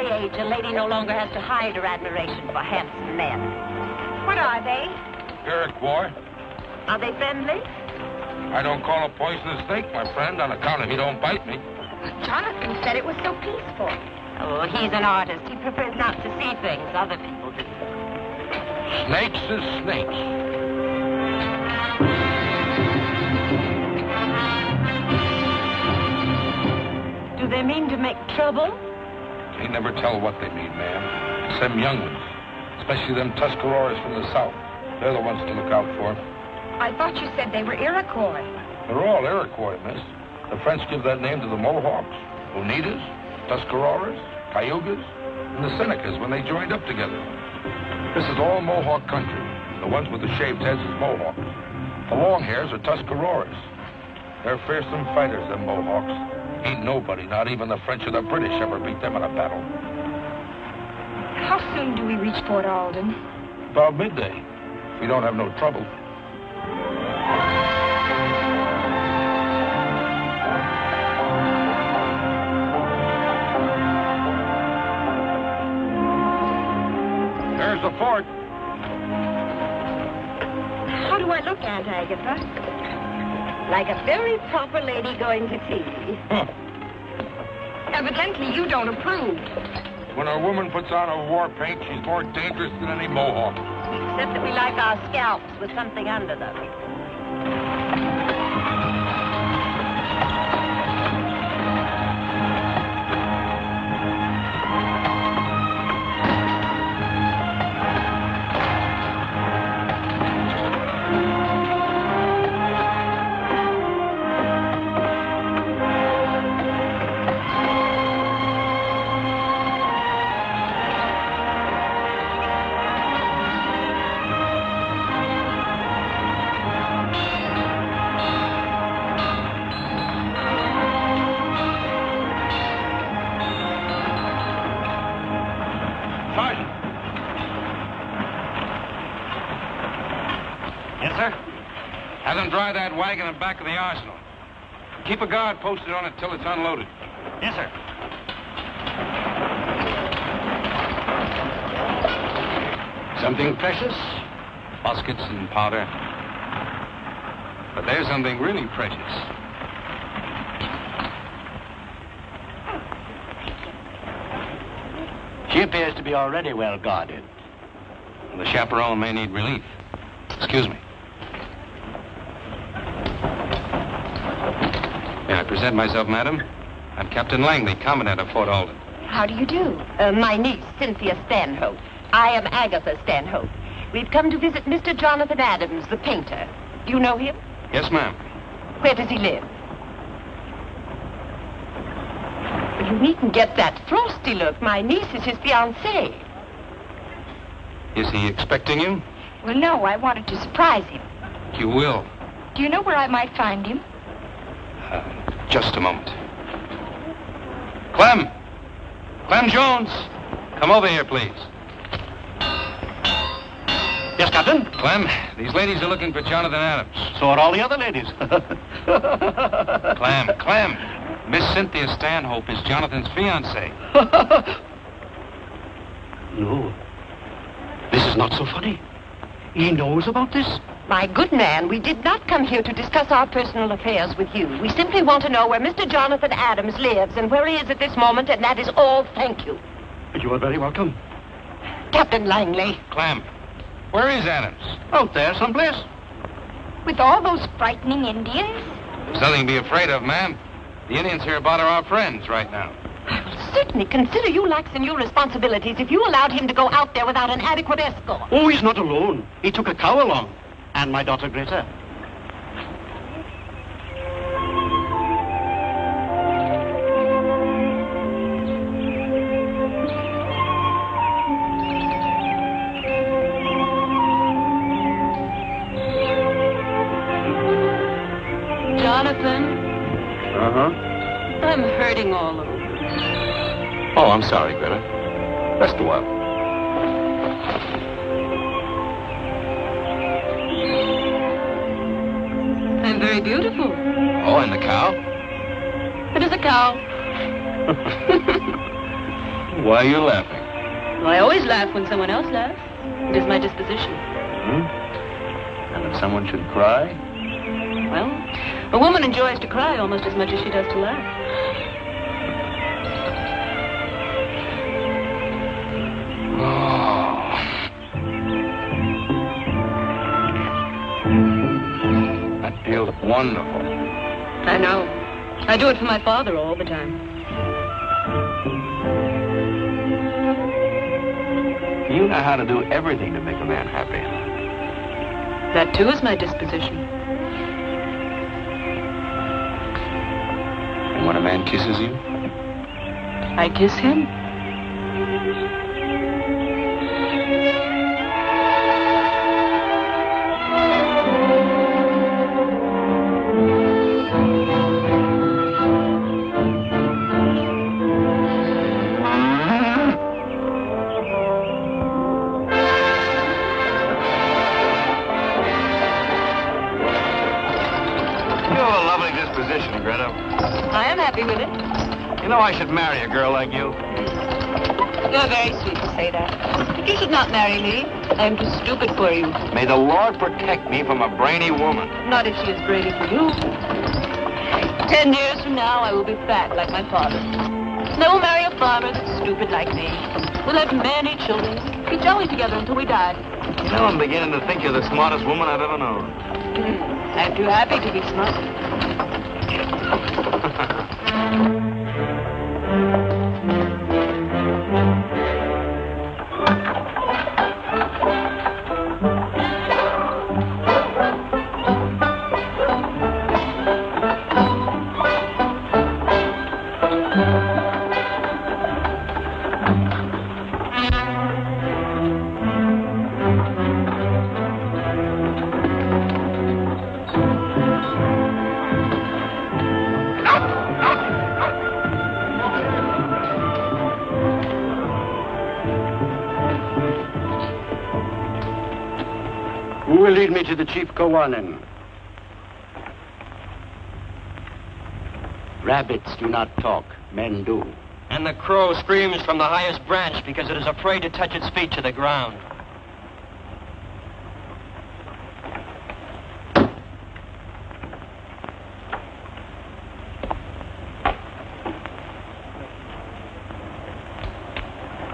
age, a lady no longer has to hide her admiration for handsome men. What are they? Iroquois. Are they friendly? I don't call a poisonous snake my friend on account of he don't bite me. Jonathan said it was so peaceful. Oh, he's an artist. He prefers not to see things other people do. Snakes is snakes. Do they mean to make trouble? Can't never tell what they mean, ma'am. It's them young ones, especially them Tuscaroras from the south. They're the ones to look out for. I thought you said they were Iroquois. They're all Iroquois, miss. The French give that name to the Mohawks, Oneidas, Tuscaroras, Cayugas, and the Senecas when they joined up together. This is all Mohawk country. The ones with the shaved heads is Mohawks. The long hairs are Tuscaroras. They're fearsome fighters, them Mohawks. Ain't nobody, not even the French or the British, ever beat them in a battle. How soon do we reach Fort Alden? About midday, if we don't have no trouble. There's the fort. How do I look, Aunt Agatha? Like a very proper lady going to tea. Huh. Evidently, you don't approve. When a woman puts on a war paint, she's more dangerous than any Mohawk. Except that we like our scalps with something under them. Dry that wagon in back of the arsenal. Keep a guard posted on it till it's unloaded. Yes, sir. Something precious? Muskets and powder. But there's something really precious. She appears to be already well guarded. The chaperone may need relief. Excuse me. May I present myself, madam? I'm Captain Langley, Commandant of Fort Alden. How do you do? My niece, Cynthia Stanhope. I am Agatha Stanhope. We've come to visit Mr. Jonathan Adams, the painter. Do you know him? Yes, ma'am. Where does he live? Well, you needn't get that frosty look. My niece is his fiancée. Is he expecting you? Well, no, I wanted to surprise him. You will. Do you know where I might find him? Just a moment. Clem! Clem Jones! Come over here, please. Yes, Captain? Clem, these ladies are looking for Jonathan Adams. So are all the other ladies. Clem, Miss Cynthia Stanhope is Jonathan's fiancée. No. This is not so funny. He knows about this? My good man, we did not come here to discuss our personal affairs with you. We simply want to know where Mr. Jonathan Adams lives and where he is at this moment, and that is all. Thank you. You are very welcome. Captain Langley. Clem, where is Adams? Out there someplace. With all those frightening Indians? There's nothing to be afraid of, ma'am. The Indians hereabout are our friends right now. I will certainly consider you lax in your responsibilities if you allowed him to go out there without an adequate escort. Oh, he's not alone. He took a cow along. And my daughter Greta. Jonathan? Uh-huh. I'm hurting all over. Oh, I'm sorry, Greta. Rest a while. I'm very beautiful. Oh, and the cow? It is a cow. Why are you laughing? Well, I always laugh when someone else laughs. It is my disposition. And if someone should cry? Well, a woman enjoys to cry almost as much as she does to laugh. That feels wonderful. I know. I do it for my father all the time. You know how to do everything to make a man happy. That, too, is my disposition. And when a man kisses you? I kiss him. I am happy with it. You know I should marry a girl like you. You're very sweet to say that. But you should not marry me. I'm too stupid for you. May the Lord protect me from a brainy woman. Not if she is brainy for you. 10 years from now, I will be fat like my father. And I will marry a farmer that's stupid like me. We'll have many children. Be jolly together until we die. You know, I'm beginning to think you're the smartest woman I've ever known. I'm too happy to be smart. Who will lead me to the Chief Kawanin? Rabbits do not talk, men do. And the crow screams from the highest branch because it is afraid to touch its feet to the ground.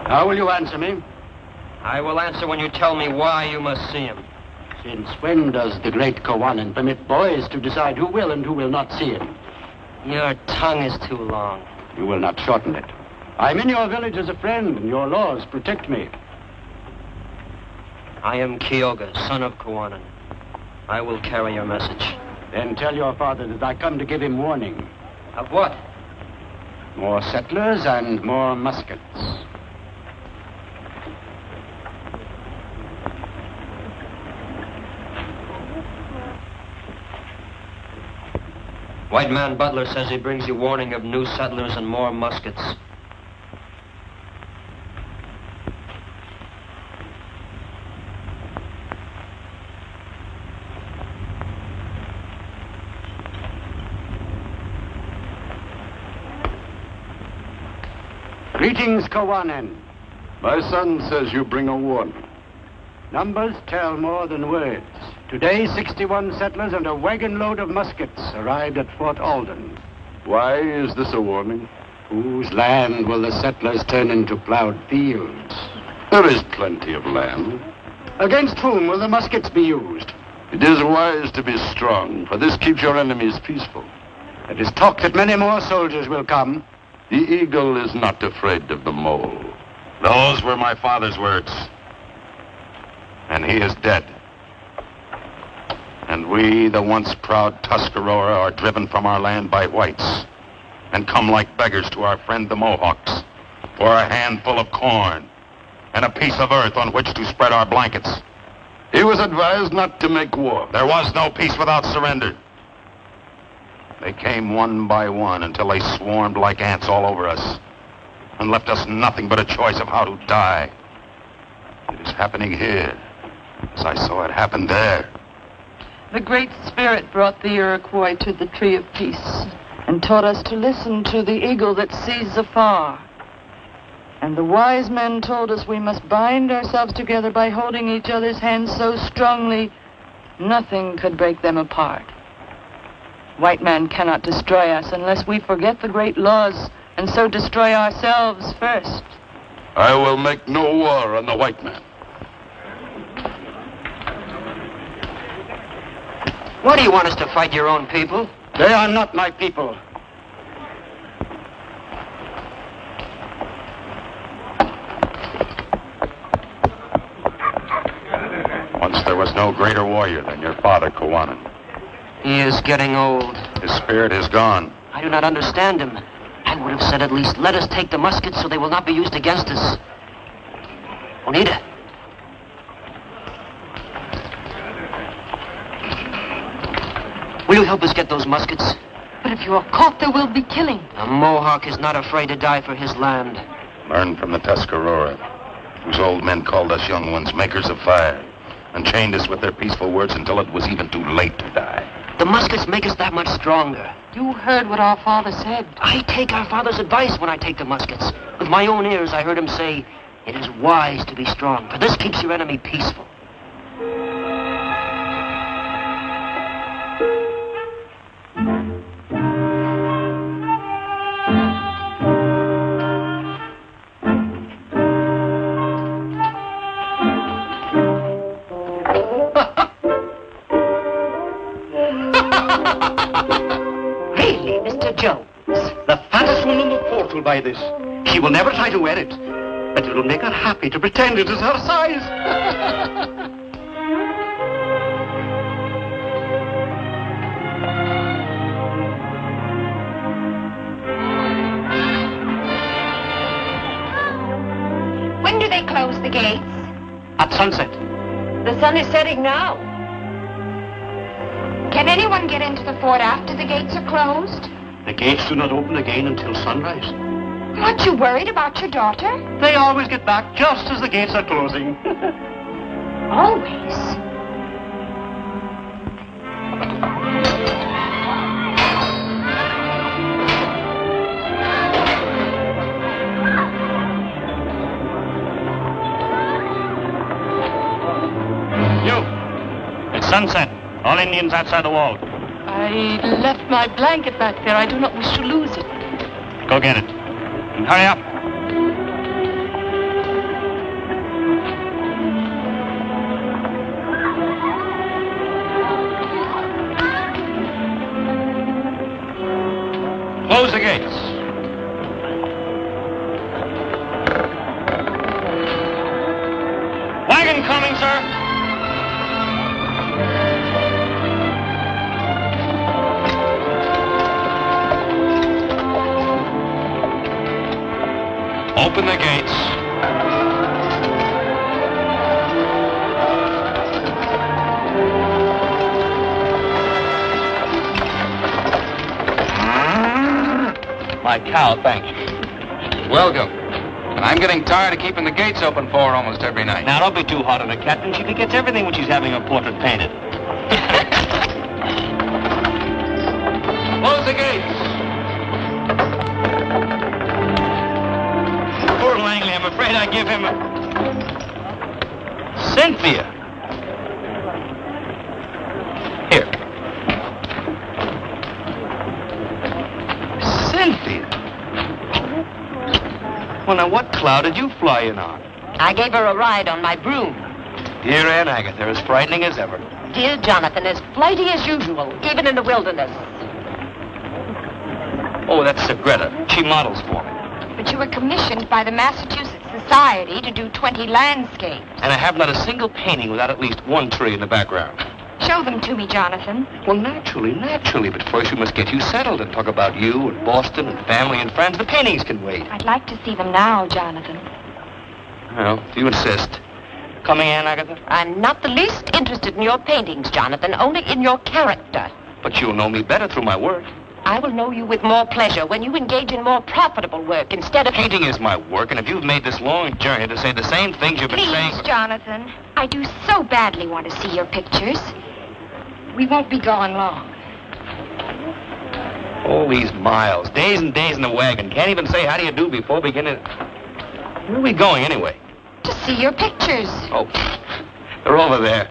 How will you answer me? I will answer when you tell me why you must see him. Since when does the great Kawanin permit boys to decide who will and who will not see him? Your tongue is too long. You will not shorten it. I'm in your village as a friend, and your laws protect me. I am Kyoga, son of Kawanin. I will carry your message. Then tell your father that I come to give him warning. Of what? More settlers and more muskets. White man Butler says he brings you warning of new settlers and more muskets. Greetings, Kawanin. My son says you bring a warning. Numbers tell more than words. Today, 61 settlers and a wagon load of muskets arrived at Fort Alden. Why is this a warning? Whose land will the settlers turn into plowed fields? There is plenty of land. Against whom will the muskets be used? It is wise to be strong, for this keeps your enemies peaceful. It is talk that many more soldiers will come. The eagle is not afraid of the mole. Those were my father's words. And he is dead. And we, the once proud Tuscarora, are driven from our land by whites and come like beggars to our friend the Mohawks for a handful of corn and a piece of earth on which to spread our blankets. He was advised not to make war. There was no peace without surrender. They came one by one until they swarmed like ants all over us and left us nothing but a choice of how to die. It is happening here, as I saw it happen there. The Great Spirit brought the Iroquois to the Tree of Peace and taught us to listen to the eagle that sees afar And the wise men told us we must bind ourselves together by holding each other's hands so strongly, nothing could break them apart. White man cannot destroy us unless we forget the great laws and so destroy ourselves first. I will make no war on the white man. What do you want us to fight your own people? They are not my people. Once there was no greater warrior than your father, Kawanan. He is getting old. His spirit is gone. I do not understand him. I would have said at least, let us take the muskets so they will not be used against us. Oneida. Will you help us get those muskets? But if you are caught, there will be killing. A Mohawk is not afraid to die for his land. Learn from the Tuscarora, whose old men called us young ones makers of fire, and chained us with their peaceful words until it was even too late to die. The muskets make us that much stronger. You heard what our father said. I take our father's advice when I take the muskets. With my own ears, I heard him say, it is wise to be strong, for this keeps your enemy peaceful. Really, Mr. Jones? The fattest woman in the port will buy this. She will never try to wear it. But it will make her happy to pretend it is her size. When do they close the gates? At sunset. The sun is setting now. Can anyone get into the fort after the gates are closed? The gates do not open again until sunrise. Aren't you worried about your daughter? They always get back just as the gates are closing. Always. You! It's sunset. All Indians outside the wall. I left my blanket back there. I do not wish to lose it. Go get it. And hurry up. Close the gates. Wagon coming, sir. Open the gates. My cow, thank you. Welcome. And I'm getting tired of keeping the gates open for her almost every night. Now, don't be too hard on her, Captain. She forgets everything when she's having her portrait painted. Close the gates. Poor Langley, I'm afraid I give him a... Cynthia. Here. Cynthia. Well, now, what cloud did you fly in on? I gave her a ride on my broom. Dear Aunt Agatha, as frightening as ever. Dear Jonathan, as flighty as usual, even in the wilderness. Oh, that's Greta. She models for me. But you were commissioned by the Massachusetts Society to do 20 landscapes. And I have not a single painting without at least one tree in the background. Show them to me, Jonathan. Well, naturally. But first we must get you settled and talk about you and Boston and family and friends. The paintings can wait. I'd like to see them now, Jonathan. Well, if you insist. Coming in, Agatha? I'm not the least interested in your paintings, Jonathan, only in your character. But you'll know me better through my work. I will know you with more pleasure when you engage in more profitable work instead of... Painting is my work, and if you've made this long journey to say the same things you've been saying... Please, Jonathan. I do so badly want to see your pictures. We won't be gone long. All these miles, days and days in the wagon. Can't even say how do you do before beginning... Where are we going, anyway? To see your pictures. Oh, they're over there.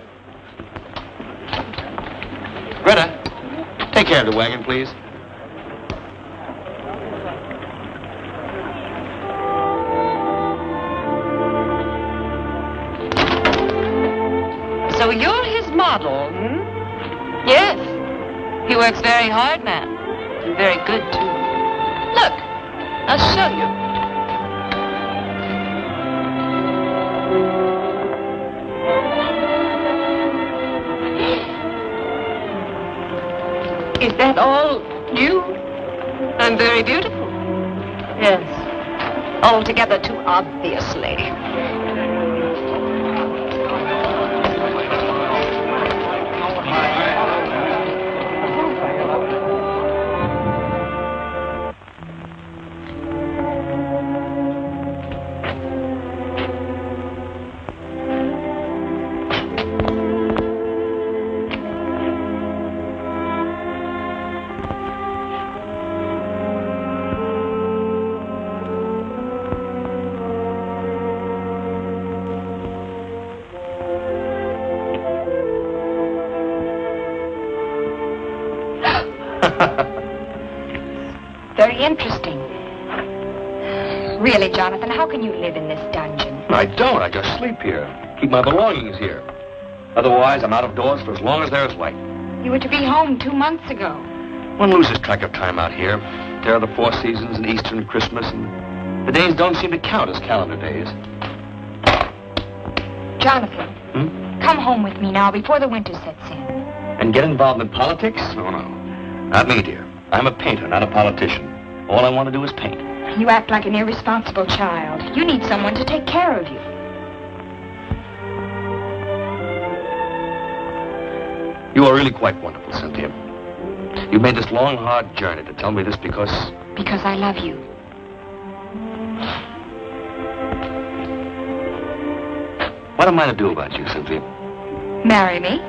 Greta, take care of the wagon, please. So you're his model, hmm? Yes. He works very hard, ma'am. And very good, too. Look, I'll show you. Is that all you? I'm very beautiful. Yes. Altogether too obviously. Very interesting. Really, Jonathan, how can you live in this dungeon? I don't. I just sleep here. Keep my belongings here. Otherwise, I'm out of doors for as long as there's light. You were to be home 2 months ago. One loses track of time out here. There are the 4 seasons and Easter and Christmas, and the days don't seem to count as calendar days. Jonathan, come home with me now before the winter sets in. And get involved in politics? Oh, no. Not me, dear. I'm a painter, not a politician. All I want to do is paint. You act like an irresponsible child. You need someone to take care of you. You are really quite wonderful, Cynthia. You made this long, hard journey to tell me this because... Because I love you. What am I to do about you, Cynthia? Marry me?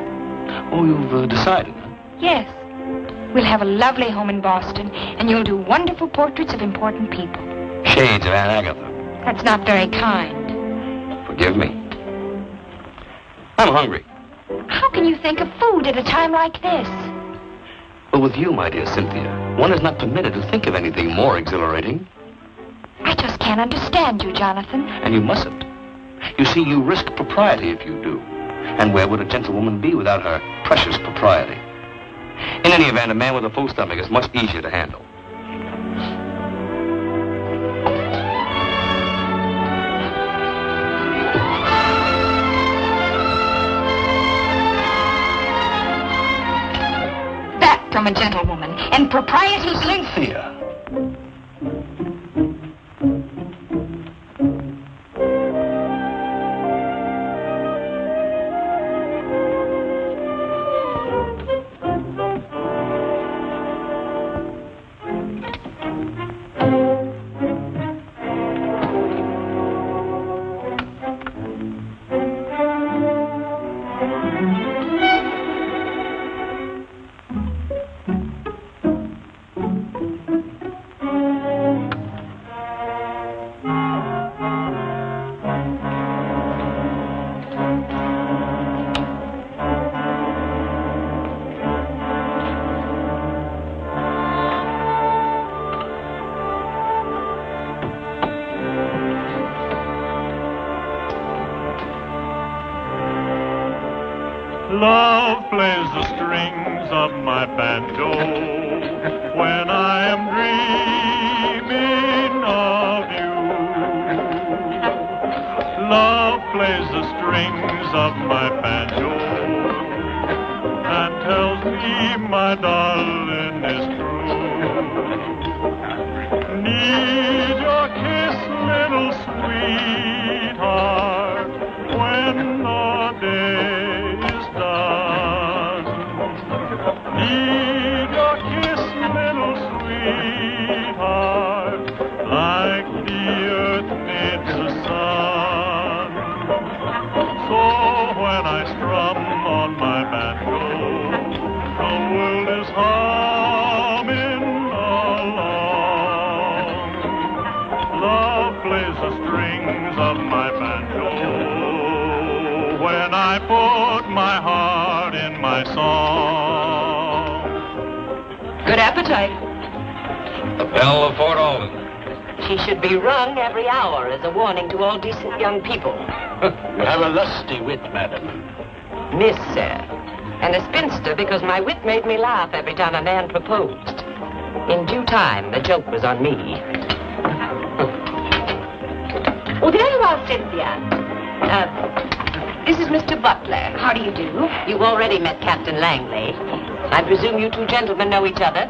Oh, you've decided, huh? Yes. We'll have a lovely home in Boston, and you'll do wonderful portraits of important people. Shades of Aunt Agatha. That's not very kind. Forgive me. I'm hungry. How can you think of food at a time like this? But with you, my dear Cynthia, one is not permitted to think of anything more exhilarating. I just can't understand you, Jonathan. And you mustn't. You see, you risk propriety if you do. And where would a gentlewoman be without her precious propriety? In any event, a man with a full stomach is much easier to handle. That from a gentlewoman. And propriety... Cynthia! Love plays the strings of my banjo when I am dreaming of you. Love plays the strings of my banjo and tells me my darling is true. Need your kiss, little sweetheart, when the day is done. Need your kiss, little sweetheart, like the earth needs the sun. So when I strum on my banjo, the world is hard. I put my heart in my song. Good appetite. The bell of Fort Alden. She should be rung every hour as a warning to all decent young people. You have a lusty wit, madam. Miss, sir. And a spinster because my wit made me laugh every time a man proposed. In due time, the joke was on me. Oh, there you are, Cynthia. This is Mr. Butler. How do you do? You've already met Captain Langley. I presume you two gentlemen know each other?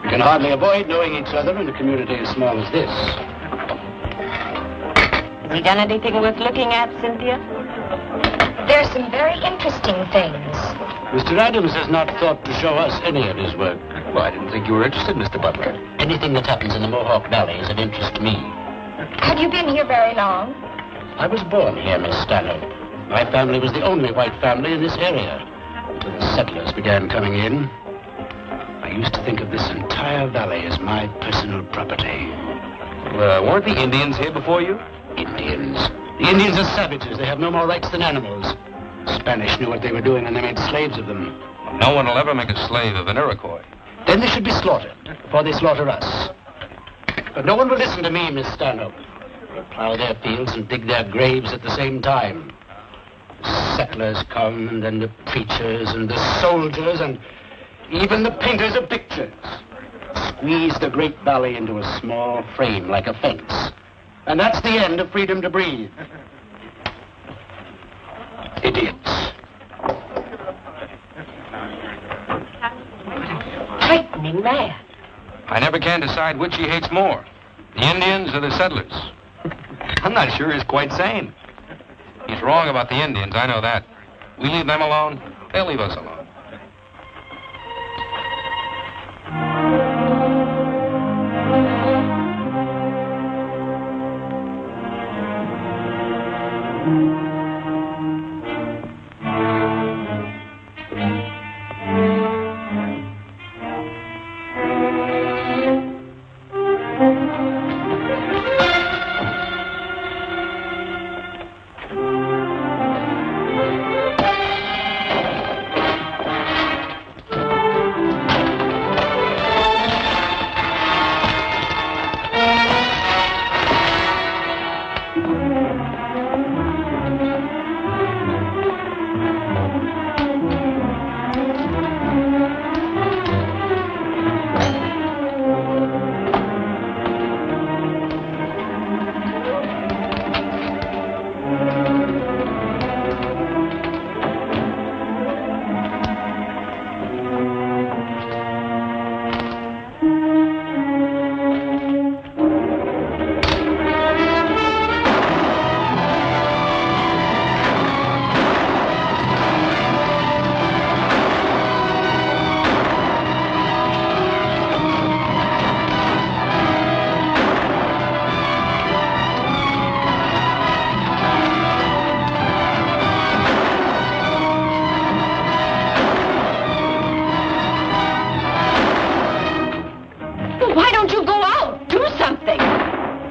We can hardly avoid knowing each other in a community as small as this. Has he done anything worth looking at, Cynthia? There's some very interesting things. Mr. Adams has not thought to show us any of his work. Well, I didn't think you were interested, Mr. Butler. Anything that happens in the Mohawk Valley is of interest to me. Have you been here very long? I was born here, Miss Stanhope. My family was the only white family in this area until the settlers began coming in. I used to think of this entire valley as my personal property. Weren't the Indians here before you? Indians. The Indians are savages. They have no more rights than animals. The Spanish knew what they were doing and they made slaves of them. No one will ever make a slave of an Iroquois. Then they should be slaughtered before they slaughter us. But no one will listen to me, Miss Stanhope. They'll plow their fields and dig their graves at the same time. The settlers come, and then the preachers and the soldiers and even the painters of pictures. Squeeze the great valley into a small frame like a fence. And that's the end of freedom to breathe. Idiots. Frightening man. I never can decide which he hates more, the Indians or the settlers. I'm not sure he's quite sane. He's wrong about the Indians, I know that. We leave them alone, they'll leave us alone.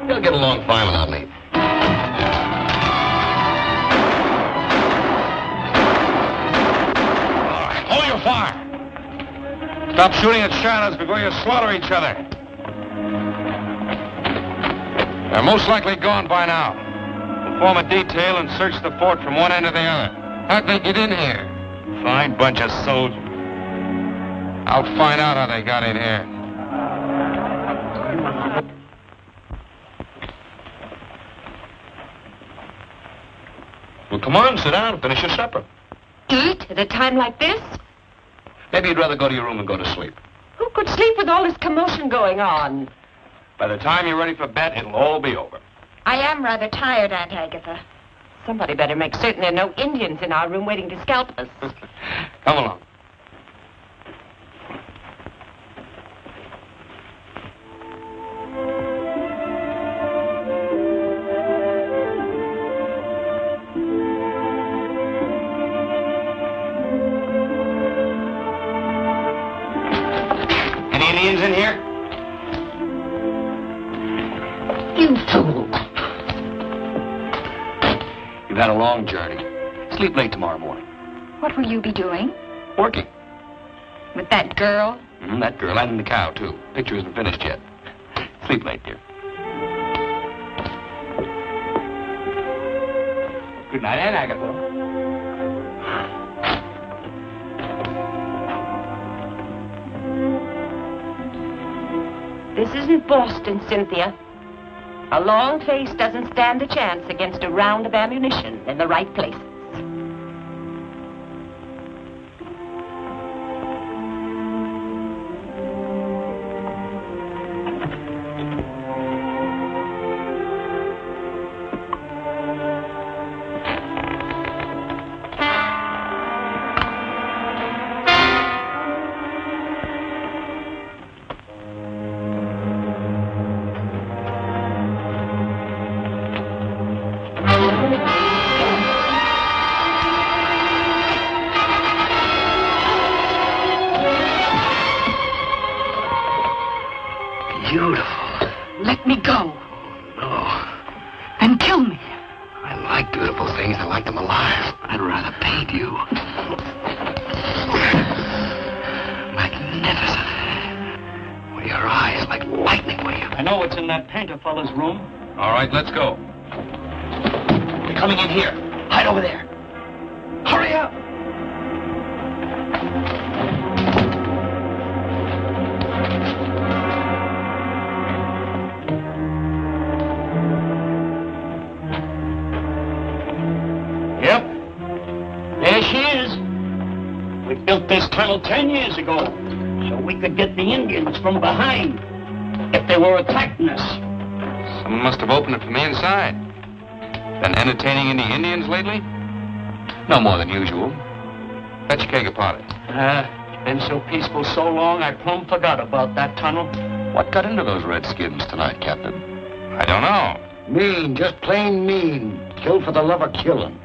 They'll get along fine without me. All right, hold your fire. Stop shooting at shadows before you slaughter each other. They're most likely gone by now. We'll form a detail and search the fort from one end to the other. How'd they get in here? Fine bunch of soldiers. I'll find out how they got in here. Well, come on, sit down and finish your supper. Eat at a time like this? Maybe you'd rather go to your room and go to sleep. Who could sleep with all this commotion going on? By the time you're ready for bed, it'll all be over. I am rather tired, Aunt Agatha. Somebody better make certain there are no Indians in our room waiting to scalp us. Come along. Any Indians in here? You fool. You've had a long journey. Sleep late tomorrow morning. What will you be doing? Working. With that girl? That girl and the cow, too. Picture isn't finished yet. Sleep late, dear. Good night, Aunt Agatha. This isn't Boston, Cynthia. A long face doesn't stand a chance against a round of ammunition in the right places. Beautiful. Let me go. No. And kill me. I like beautiful things. I like them alive. I'd rather paint you. Magnificent. With your eyes like lightning, will you? I know what's in that painter fella's room. All right, let's go. They're coming in here. Hide over there. Hurry up. Yep. There she is. We built this tunnel 10 years ago so we could get the Indians from behind if they were attacking us. Someone must have opened it from the inside. Been entertaining any Indians lately? No more than usual. Fetch a keg of powder. It's been so peaceful so long, I plumb forgot about that tunnel. What got into those redskins tonight, Captain? I don't know. Mean, just plain mean. Killed for the love of killing.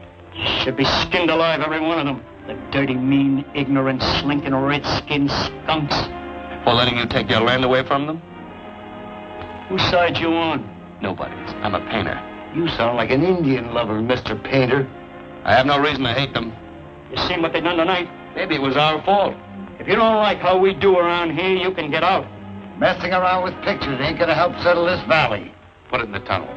Should be skinned alive, every one of them. The dirty, mean, ignorant, slinking, red-skinned skunks. For letting you take your land away from them? Whose side you on? Nobody's. I'm a painter. You sound like an Indian lover, Mr. Painter. I have no reason to hate them. You seen what they done tonight? Maybe it was our fault. If you don't like how we do around here, you can get out. Messing around with pictures ain't gonna help settle this valley. Put it in the tunnel.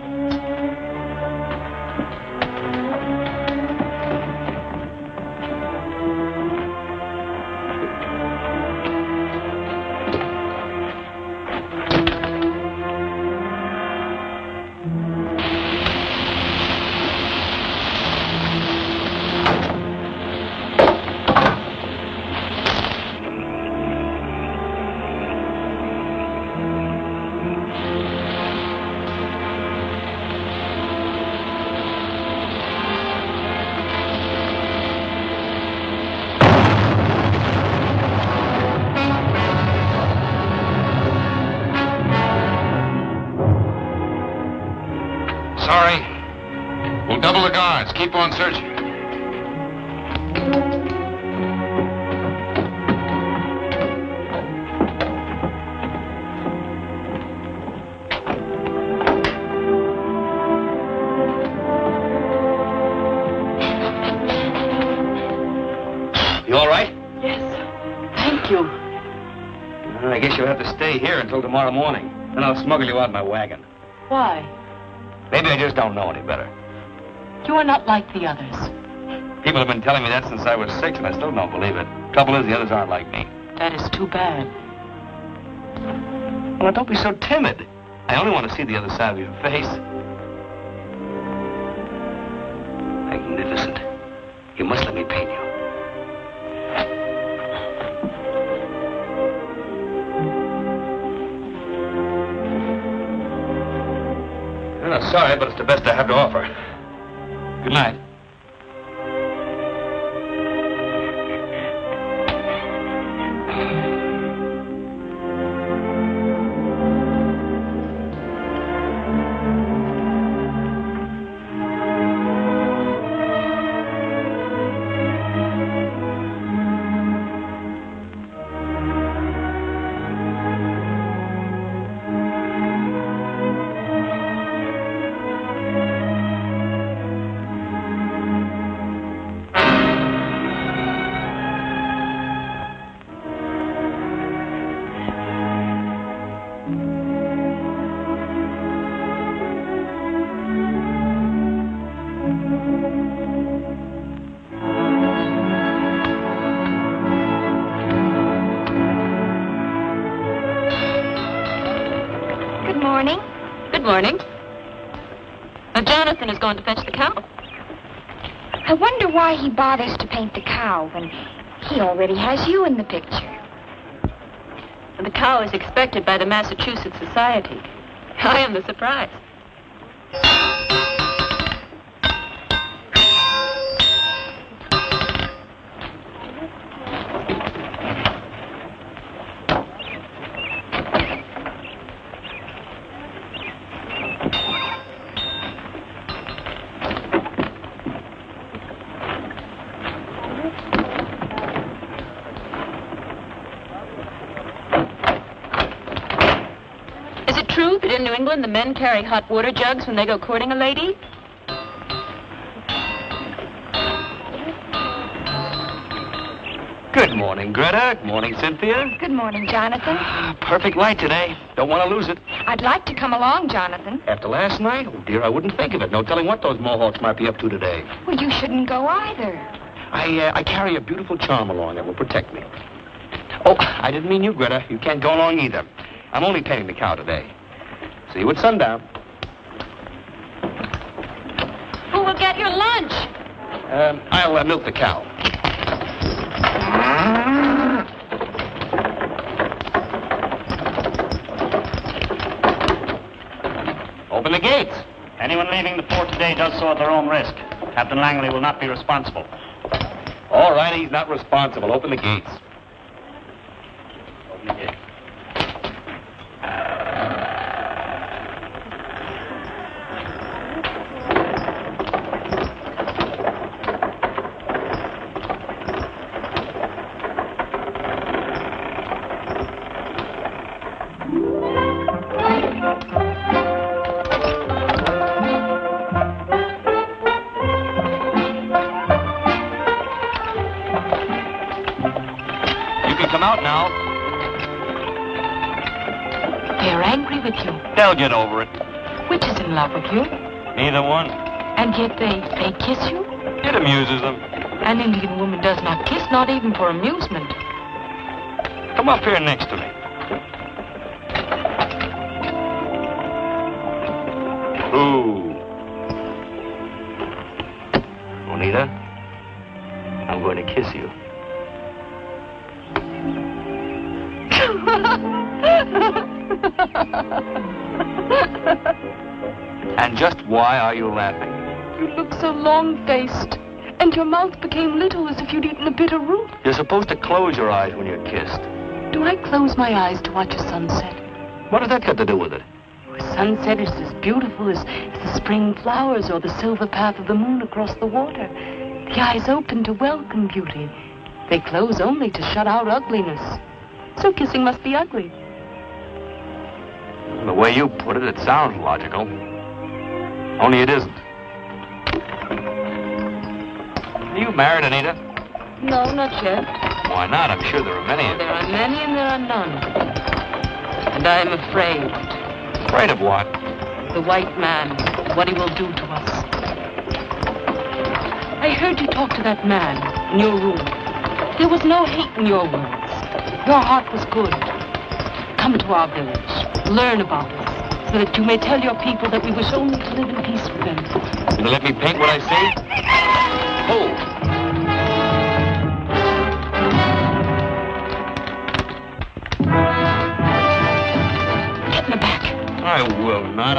Sorry. We'll double the guards. Keep on searching. You all right? Yes. Thank you. Well, I guess you'll have to stay here until tomorrow morning. Then I'll smuggle you out in my wagon. Why? Maybe I just don't know any better. You are not like the others. People have been telling me that since I was 6, and I still don't believe it. Trouble is, the others aren't like me. That is too bad. Well, don't be so timid. I only want to see the other side of your face. Magnificent. You must let me paint you. I'm sorry, but it's the best I have to offer. Good night. Good morning. Good morning. Now, Jonathan has gone to fetch the cow. I wonder why he bothers to paint the cow when he already has you in the picture. And the cow is expected by the Massachusetts Society. I am the surprise. Is it true that in New England the men carry hot water jugs when they go courting a lady? Good morning, Greta. Good morning, Cynthia. Good morning, Jonathan. Perfect light today. Don't want to lose it. I'd like to come along, Jonathan. After last night? Oh, dear, I wouldn't think of it. No telling what those Mohawks might be up to today. Well, you shouldn't go either. I carry a beautiful charm along that will protect me. Oh, I didn't mean you, Greta. You can't go along either. I'm only painting the cow today. See you at sundown. Who will get your lunch? I'll milk the cow. Open the gates. Anyone leaving the fort today does so at their own risk. Captain Langley will not be responsible. All right, he's not responsible. Open the gates. Open the gates. Come out now. They're angry with you. They'll get over it. Which is in love with you? Neither one. And yet they kiss you? It amuses them. An Indian woman does not kiss, not even for amusement. Come up here next to me. Ooh. Juanita, I'm going to kiss you. And just why are you laughing? You look so long-faced, and your mouth became little as if you'd eaten a bitter root. You're supposed to close your eyes when you're kissed. Do I close my eyes to watch a sunset? What does that got to do with it? A sunset is as beautiful as the spring flowers or the silver path of the moon across the water. The eyes open to welcome beauty. They close only to shut out ugliness. So kissing must be ugly. The way you put it, it sounds logical. Only it isn't. Are you married, Anita? No, not yet. Why not? I'm sure there are many of There are many and there are none. And I am afraid. Afraid of what? The white man, what he will do to us. I heard you talk to that man in your room. There was no hate in your words. Your heart was good. Come to our village. Learn about us, so that you may tell your people that we wish only to live in peace with them. Will you let me paint what I see? Oh. Get in the back. I will not.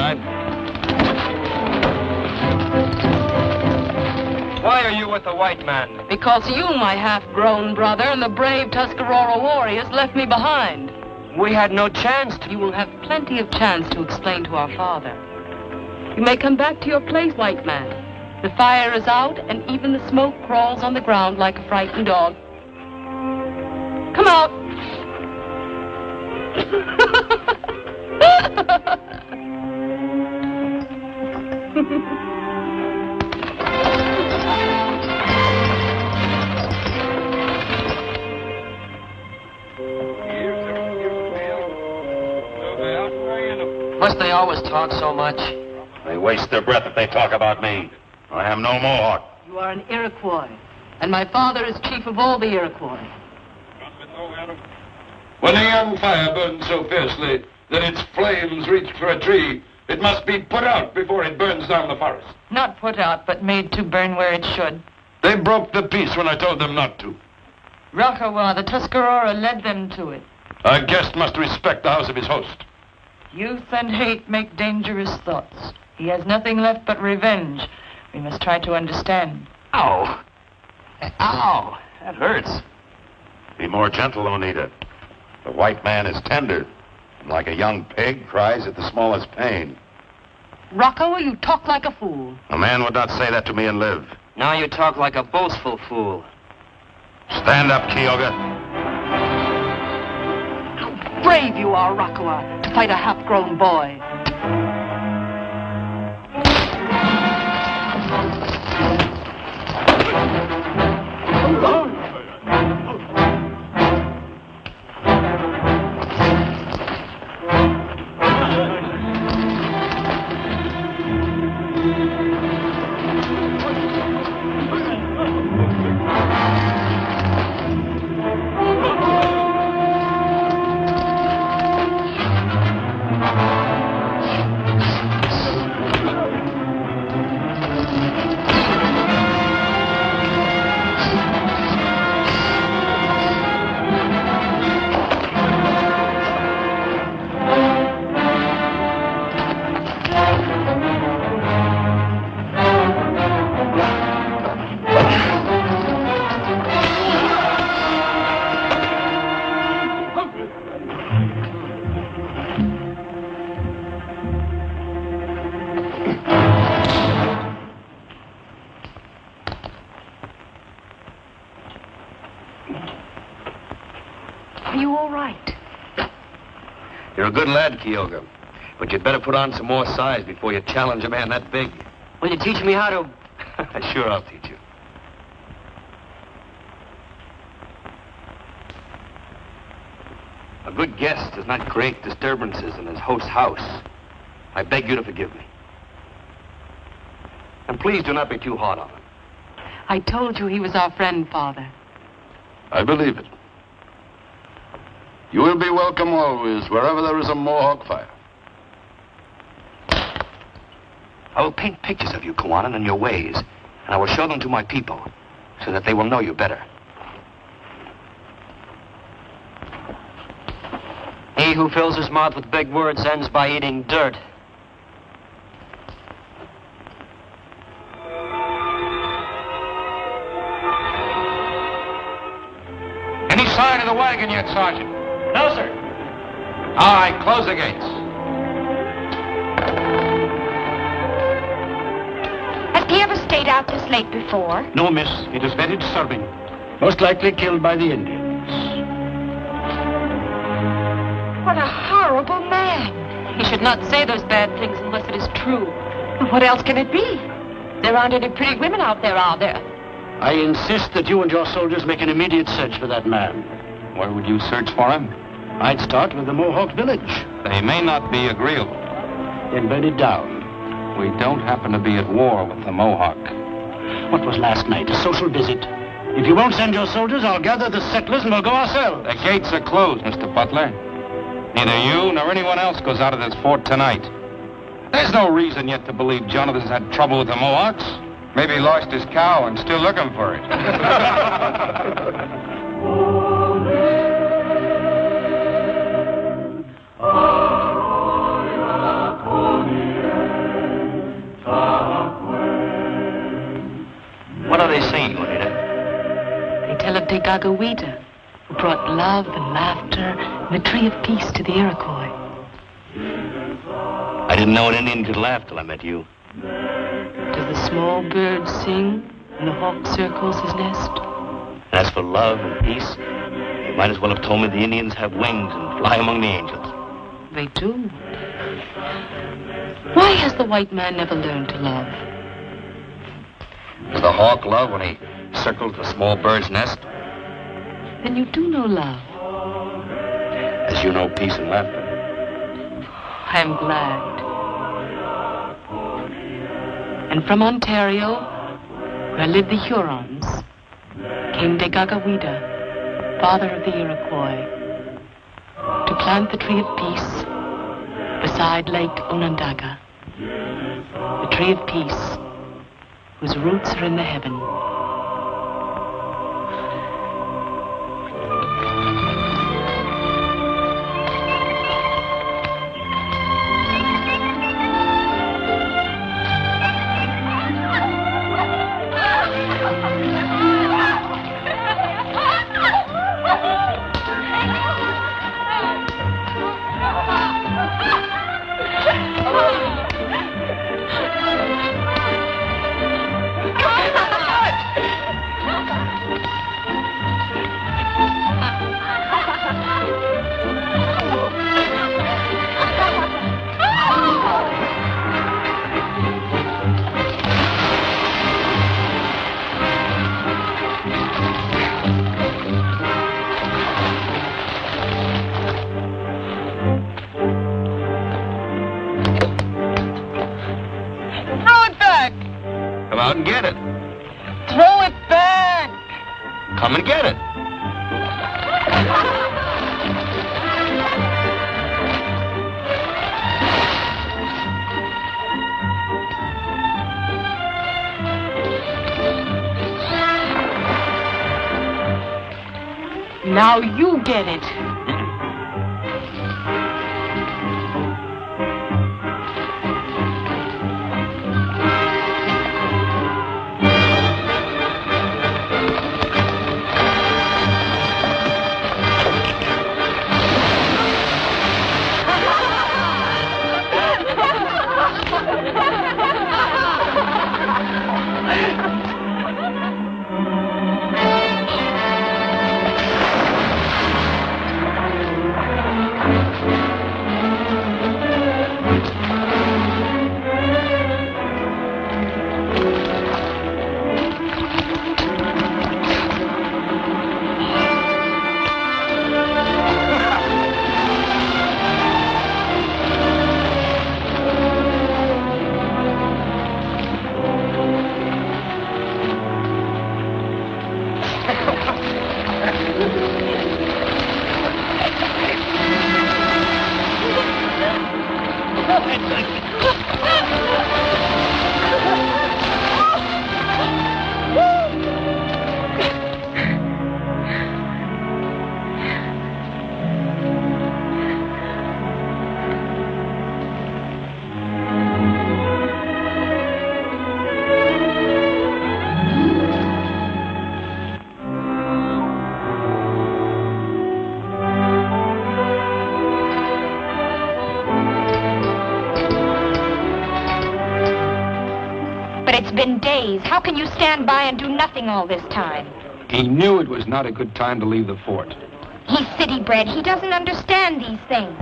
Why are you with the white man? Because you, my half-grown brother, and the brave Tuscarora warriors left me behind. We had no chance to. You will have plenty of chance to explain to our father. You may come back to your place, white man. The fire is out, and even the smoke crawls on the ground like a frightened dog. Come out! Must they always talk so much? They waste their breath if they talk about me. I am no Mohawk. You are an Iroquois, and my father is chief of all the Iroquois. When the young fire burns so fiercely, that its flames reach for a tree, it must be put out before it burns down the forest. Not put out, but made to burn where it should. They broke the peace when I told them not to. Rockawa, the Tuscarora, led them to it. A guest must respect the house of his host. Youth and hate make dangerous thoughts. He has nothing left but revenge. We must try to understand. Ow. Ow. That hurts. Be more gentle, Oneida. The white man is tender, and like a young pig, cries at the smallest pain. Rocco, you talk like a fool. A man would not say that to me and live. Now you talk like a boastful fool. Stand up, Kyoga. How brave you are, Roccoa, to fight a half-grown boy. You're a good lad, Kyoga. But you'd better put on some more size before you challenge a man that big. Will you teach me how to... Sure, I'll teach you. A good guest does not create disturbances in his host's house. I beg you to forgive me. And please do not be too hard on him. I told you he was our friend, Father. I believe it. You will be welcome always, wherever there is a Mohawk fire. I will paint pictures of you, Kawanan, and your ways, and I will show them to my people, so that they will know you better. He who fills his mouth with big words ends by eating dirt. Any sign of the wagon yet, Sergeant? No, sir. All right, close the gates. Has he ever stayed out this late before? No, miss. It is very disturbing. Most likely killed by the Indians. What a horrible man. He should not say those bad things unless it is true. What else can it be? There aren't any pretty women out there, are there? I insist that you and your soldiers make an immediate search for that man. Where would you search for him? I'd start with the Mohawk village. They may not be agreeable. Then burn it down. We don't happen to be at war with the Mohawk. What was last night? A social visit? If you won't send your soldiers, I'll gather the settlers and we'll go ourselves. The gates are closed, Mr. Butler. Neither you nor anyone else goes out of this fort tonight. There's no reason yet to believe Jonathan's had trouble with the Mohawks. Maybe he lost his cow and still looking for it. What are they saying, Juanita? They tell of Degagawita, who brought love and laughter and the tree of peace to the Iroquois. I didn't know an Indian could laugh till I met you. Does the small bird sing and the hawk circles his nest? As for love and peace, you might as well have told me the Indians have wings and fly among the angels. They do. Why has the white man never learned to love? Does the hawk love when he circles the small bird's nest? Then you do know love. As you know peace and laughter. I'm glad. And from Ontario, where lived the Hurons, came Degagawita, father of the Iroquois, to plant the tree of peace beside Lake Onondaga, the tree of peace, whose roots are in the heaven. Come out and get it. Throw it back! Come and get it. Now you get it. It's been days. How can you stand by and do nothing all this time? He knew it was not a good time to leave the fort. He's city-bred. He doesn't understand these things.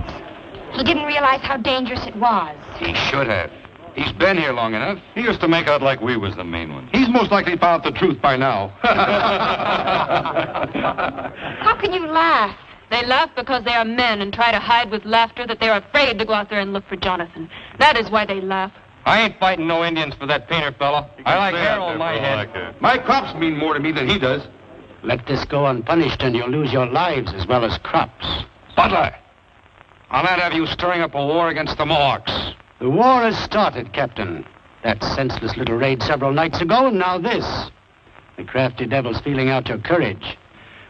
He didn't realize how dangerous it was. He should have. He's been here long enough. He used to make out like we was the main one. He's most likely found out the truth by now. How can you laugh? They laugh because they are men and try to hide with laughter that they're afraid to go out there and look for Jonathan. That is why they laugh. I ain't fighting no Indians for that painter fella. I like hair on my head. My crops mean more to me than he does. Let this go unpunished and you'll lose your lives as well as crops. Butler, I'll not have you stirring up a war against the Mohawks. The war has started, Captain. That senseless little raid several nights ago, and now this. The crafty devil's feeling out your courage.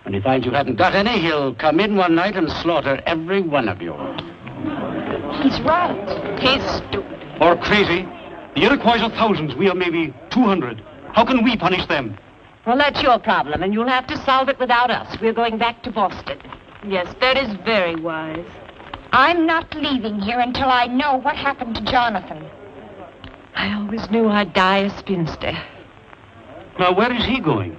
When he finds you haven't got any, he'll come in one night and slaughter every one of you. He's right. He's stupid. Or crazy. The Iroquois are thousands. We are maybe 200. How can we punish them? Well, that's your problem, and you'll have to solve it without us. We're going back to Boston. Yes, that is very wise. I'm not leaving here until I know what happened to Jonathan. I always knew I'd die a spinster. Now, where is he going?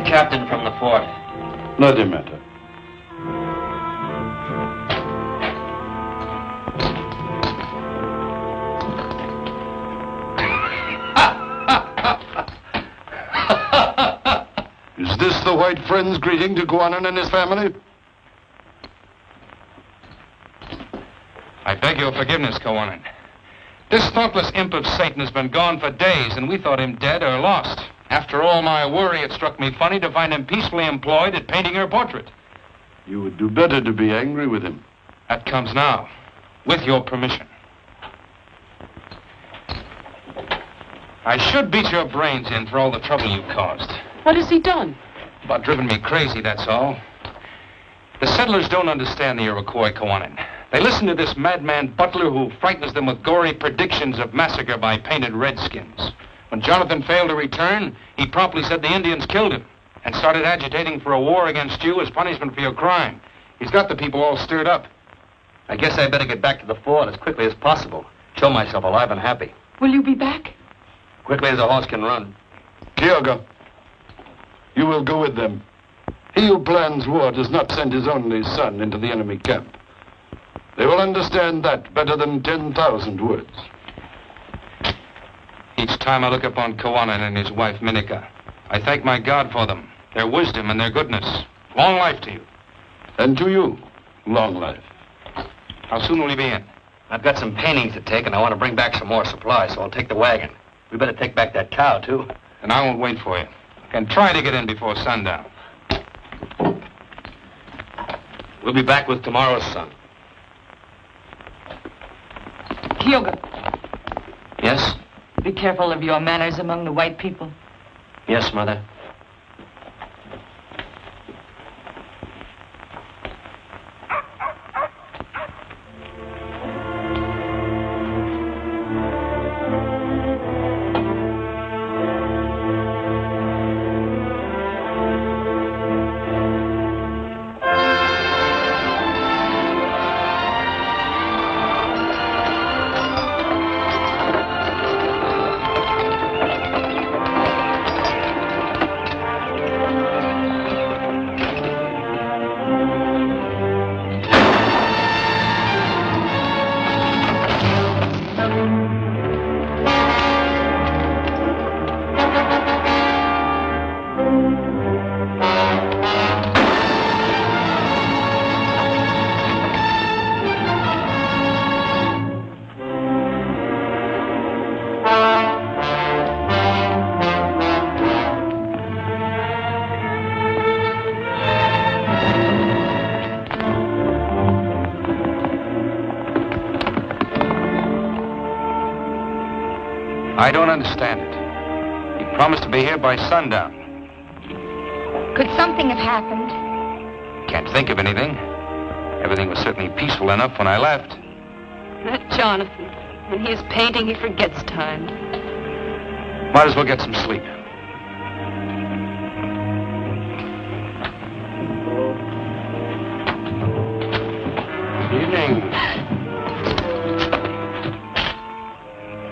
Captain from the fort. Let him enter. white friend's greeting to Guanan and his family? I beg your forgiveness, Kawanan. This thoughtless imp of Satan has been gone for days, and we thought him dead or lost. After all my worry, it struck me funny to find him peacefully employed at painting her portrait. You would do better to be angry with him. That comes now, with your permission. I should beat your brains in for all the trouble you've caused. What has he done? About driven me crazy, that's all. The settlers don't understand the Iroquois, Kawanan. They listen to this madman butler who frightens them with gory predictions of massacre by painted redskins. When Jonathan failed to return, he promptly said the Indians killed him and started agitating for a war against you as punishment for your crime. He's got the people all stirred up. I guess I better get back to the fort as quickly as possible. Show myself alive and happy. Will you be back? Quickly as a horse can run. Kyoga, you will go with them. He who plans war does not send his only son into the enemy camp. They will understand that better than 10,000 words. Each time I look upon Kawanan and his wife, Minika, I thank my God for them, their wisdom and their goodness. Long life to you. And to you, long life. How soon will you be in? I've got some paintings to take, and I want to bring back some more supplies, so I'll take the wagon. We better take back that cow, too. And I won't wait for you. I can try to get in before sundown. We'll be back with tomorrow's sun. Kyoga, Yes? be careful of your manners among the white people. Yes, Mother. I don't understand it. You promised to be here by sundown. Could something have happened? Can't think of anything. Everything was certainly peaceful enough when I left. That Jonathan. When he is painting, he forgets time. Might as well get some sleep. Good evening.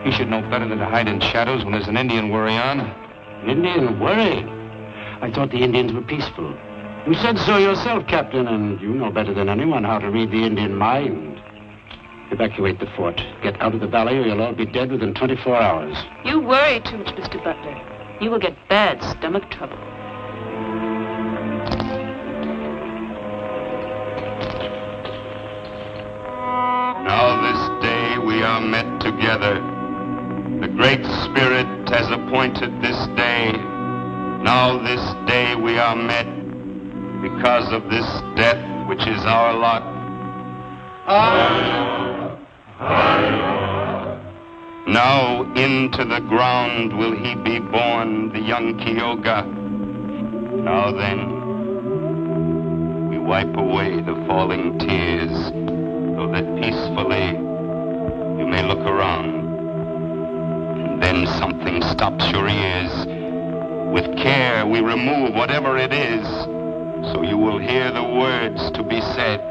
You should know better than to hide in shadows when there's an Indian worry on. Indian worry? I thought the Indians were peaceful. You said so yourself, Captain, and you know better than anyone how to read the Indian mind. Evacuate the fort. Get out of the valley or you'll all be dead within 24 hours. You worry too much, Mr. Butler. You will get bad stomach trouble. Now this day we are met together. The Great Spirit has appointed this day. Now this day we are met because of this death which is our lot. Now into the ground will he be born, the young Kyoga. Now then, we wipe away the falling tears, so that peacefully you may look around. And then something stops your ears. With care we remove whatever it is, so you will hear the words to be said.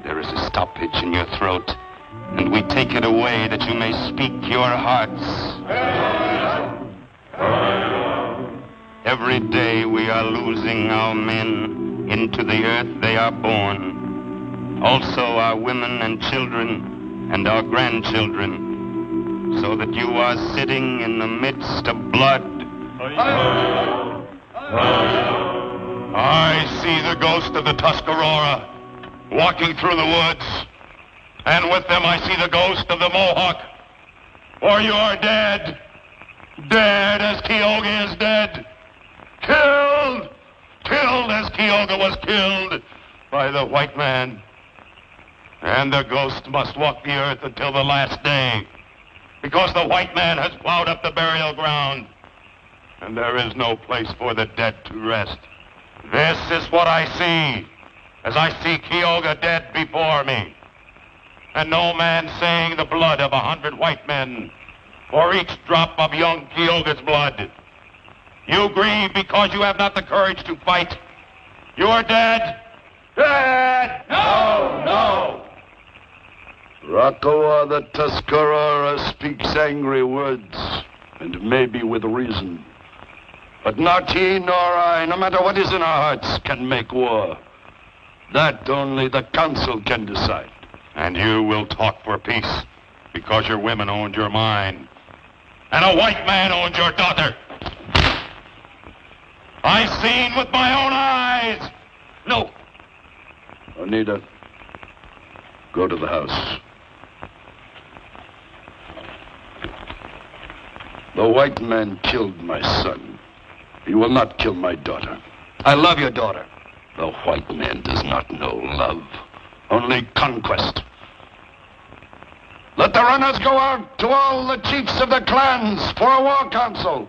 There is a stoppage in your throat, and we take it away that you may speak your hearts. Every day we are losing our men. Into the earth they are born. Also our women and children and our grandchildren. so that you are sitting in the midst of blood. I see the ghost of the Tuscarora walking through the woods, and with them I see the ghost of the Mohawk. For you are dead, dead as Kyoga is dead, killed as Kyoga was killed by the white man. And the ghost must walk the earth until the last day, because the white man has plowed up the burial ground, and there is no place for the dead to rest. This is what I see, as I see Kyoga dead before me, and no man saying the blood of 100 white men for each drop of young Kyoga's blood. You grieve because you have not the courage to fight. You are dead. Dead! No! Rakawa the Tuscarora speaks angry words, and maybe with reason. But not he nor I, no matter what is in our hearts, can make war. That only the council can decide. And you will talk for peace, because your women owned your mine, and a white man owned your daughter. I've seen with my own eyes. No. Oneida, go to the house. The white man killed my son. He will not kill my daughter. I love your daughter. The white man does not know love, only conquest. Let the runners go out to all the chiefs of the clans for a war council.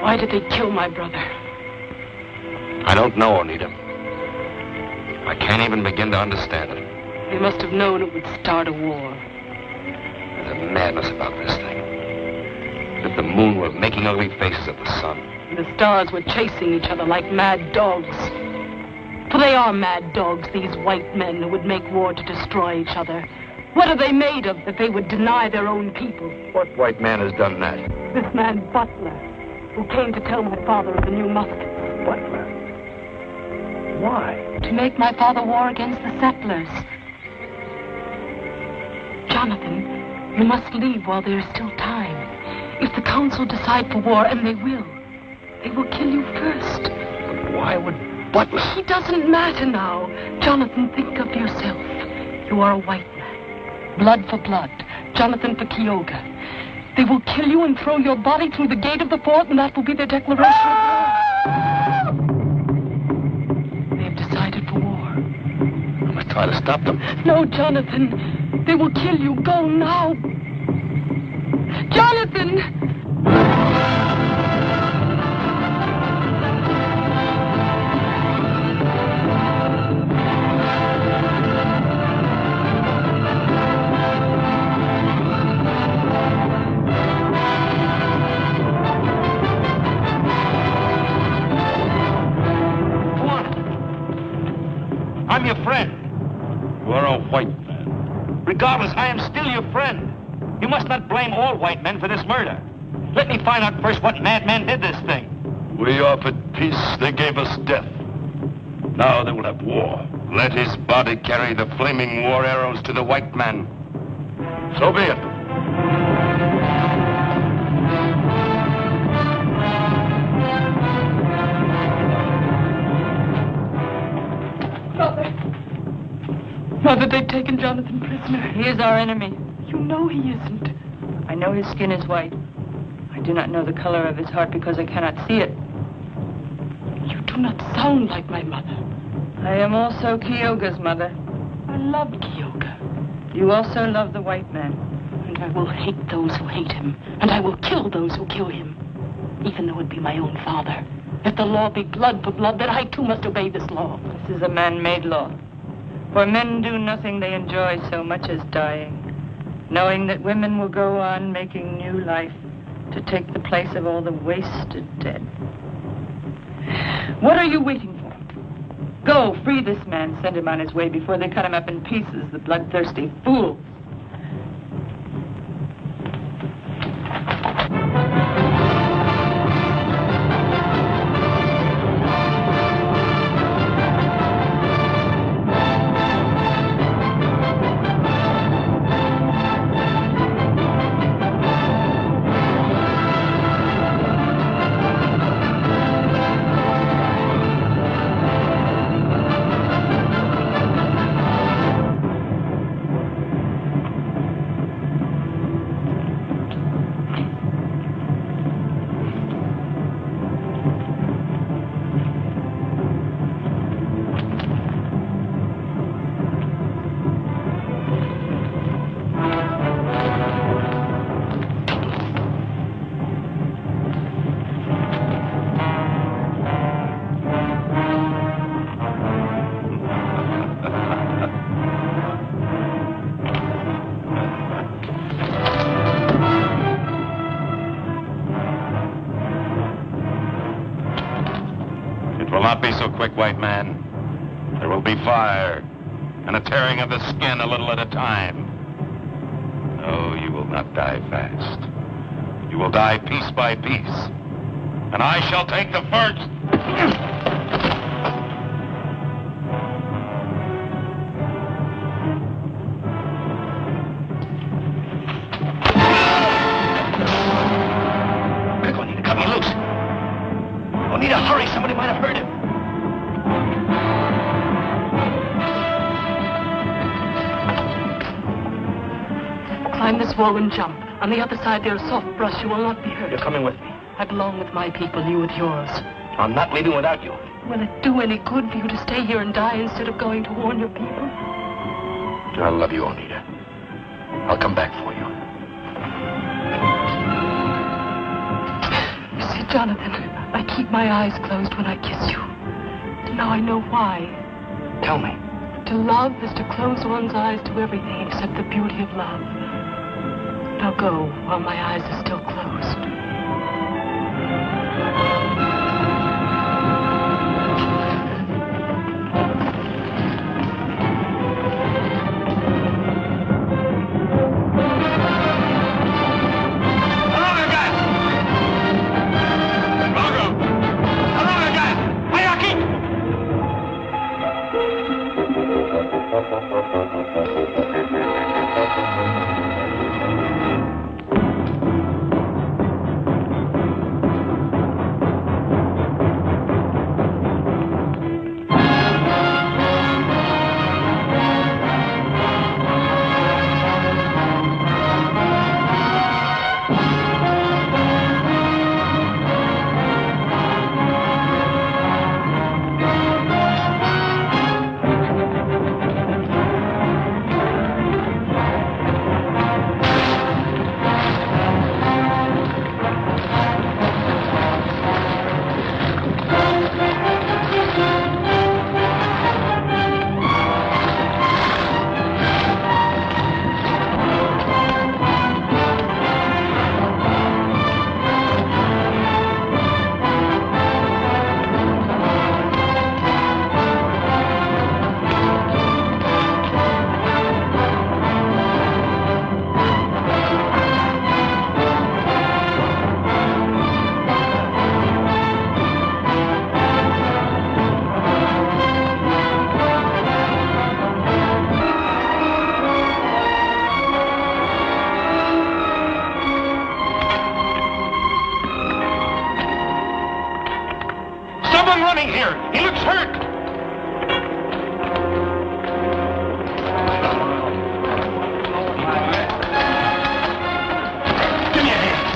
Why did they kill my brother? I don't know, Oneida. I can't even begin to understand it. They must have known it would start a war. There's a madness about this thing. As if the moon were making ugly faces at the sun. And the stars were chasing each other like mad dogs. For they are mad dogs, these white men who would make war to destroy each other. What are they made of that they would deny their own people? What white man has done that? This man Butler, who came to tell my father of the new muskets. Butler? Why? To make my father war against the settlers. Jonathan, you must leave while there is still time. If the council decide for war, and they will kill you first. But why would Butler? It doesn't matter now. Jonathan, think of yourself. You are a white man. Blood for blood. Jonathan for Kyoga. They will kill you and throw your body through the gate of the fort, and that will be their declaration of war. They have decided for war. I must try to stop them. No, Jonathan. They will kill you. Go now. Jonathan! I'm your friend. You are a white man. Regardless, I am still your friend. You must not blame all white men for this murder. Let me find out first what madman did this thing. We offered peace, they gave us death. Now they will have war. Let his body carry the flaming war arrows to the white man. So be it. Mother, they've taken Jonathan prisoner. He is our enemy. You know he isn't. I know his skin is white. I do not know the color of his heart because I cannot see it. You do not sound like my mother. I am also Kyoga's mother. I loved Kyoga. You also love the white man. And I will hate those who hate him. And I will kill those who kill him. Even though it be my own father. If the law be blood for blood, then I too must obey this law. This is a man-made law. For men do nothing they enjoy so much as dying, knowing that women will go on making new life to take the place of all the wasted dead. What are you waiting for? Go, free this man, send him on his way before they cut him up in pieces, the bloodthirsty fools. quick, white man. There will be fire and a tearing of the skin a little at a time. No, you will not die fast. You will die piece by piece. And I shall take the first. Cut me loose. Oh, need to hurry. Somebody might have heard him. Climb this wall and jump. On the other side, there's soft brush. You will not be hurt. You're coming with me. I belong with my people, you with yours. I'm not leaving without you. Will it do any good for you to stay here and die instead of going to warn your people? I love you, Oneida. I'll come back for you. You see, Jonathan, I keep my eyes closed when I kiss you. Now I know why. Tell me. To love is to close one's eyes to everything except the beauty of love. Now go while my eyes are still closed. Running here. He looks hurt. Give me a hand.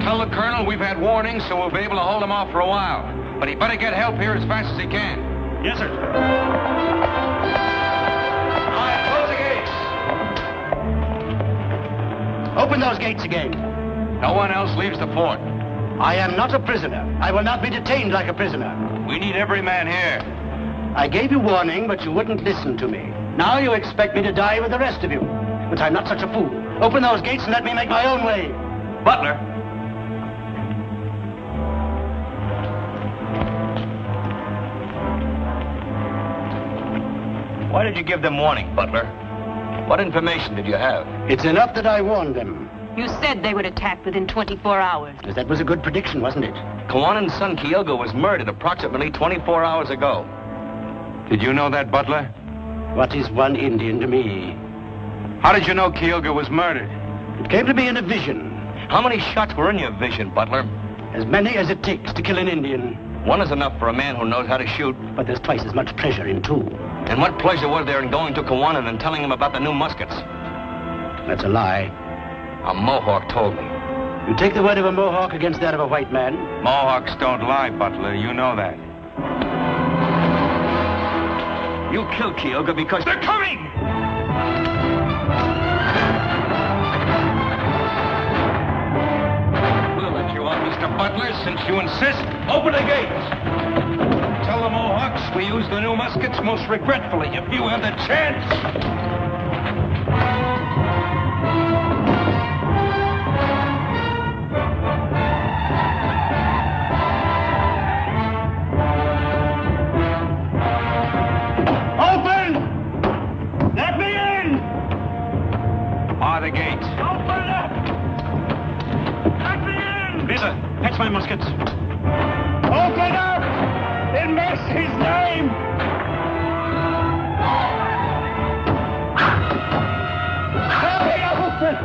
Tell the colonel we've had warnings, so we'll be able to hold him off for a while. But he better get help here as fast as he can. Yes, sir. All right, close the gates. Open those gates again. No one else leaves the fort. I am not a prisoner. I will not be detained like a prisoner. We need every man here. I gave you warning, but you wouldn't listen to me. Now you expect me to die with the rest of you. But I'm not such a fool. Open those gates and let me make my own way. Butler. Why did you give them warning, Butler? What information did you have? It's enough that I warned them. You said they would attack within 24 hours. That was a good prediction, wasn't it? Kawanan's son Kyogo was murdered approximately 24 hours ago. Did you know that, Butler? What is one Indian to me? How did you know Kyogo was murdered? It came to me in a vision. How many shots were in your vision, Butler? As many as it takes to kill an Indian. One is enough for a man who knows how to shoot. But there's twice as much pleasure in two. And what pleasure was there in going to Kawanan and telling him about the new muskets? That's a lie. A Mohawk told me. You take the word of a Mohawk against that of a white man? Mohawks don't lie, Butler. You know that. You killed Kyogo because... They're coming! We'll let you off, Mr. Butler, since you insist. Open the gates! Tell the Mohawks we use the new muskets most regretfully if you have the chance. Open! Let me in! Bar the gates. Open up! Let me in! Peter, fetch my muskets. Open up! In mercy's name! Hurry, open!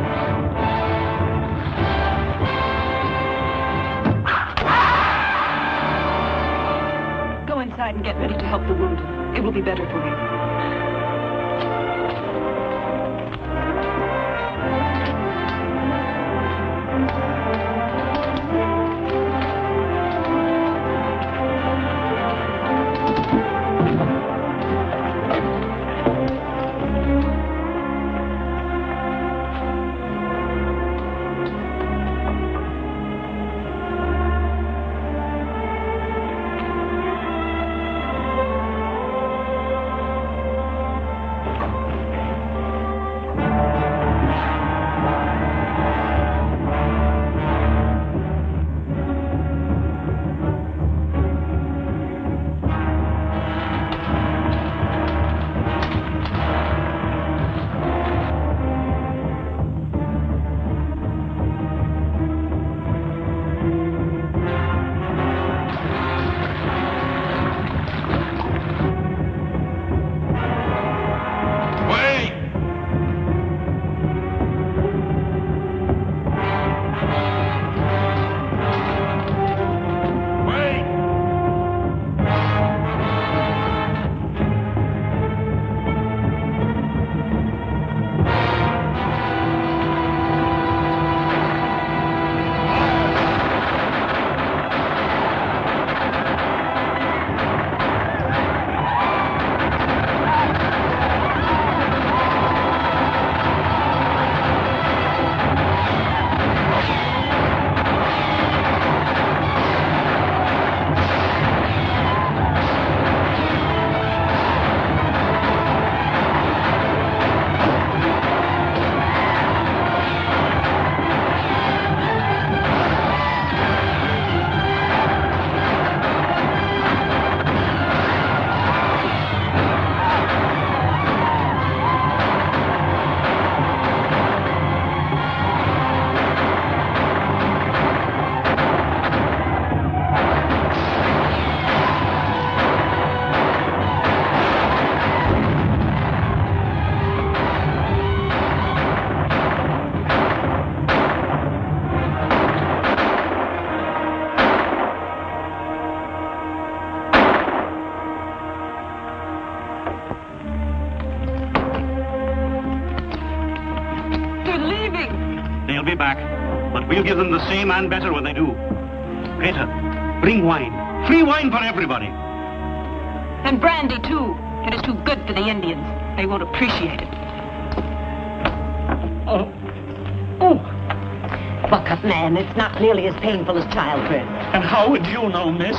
Go inside and get ready to help the wounded. It will be better for you. We'll give them the same and better when they do. Greta, bring wine. Free wine for everybody. And brandy, too. It is too good for the Indians. They won't appreciate it. Oh. Buck up, man. It's not nearly as painful as childbirth. And how would you know, miss?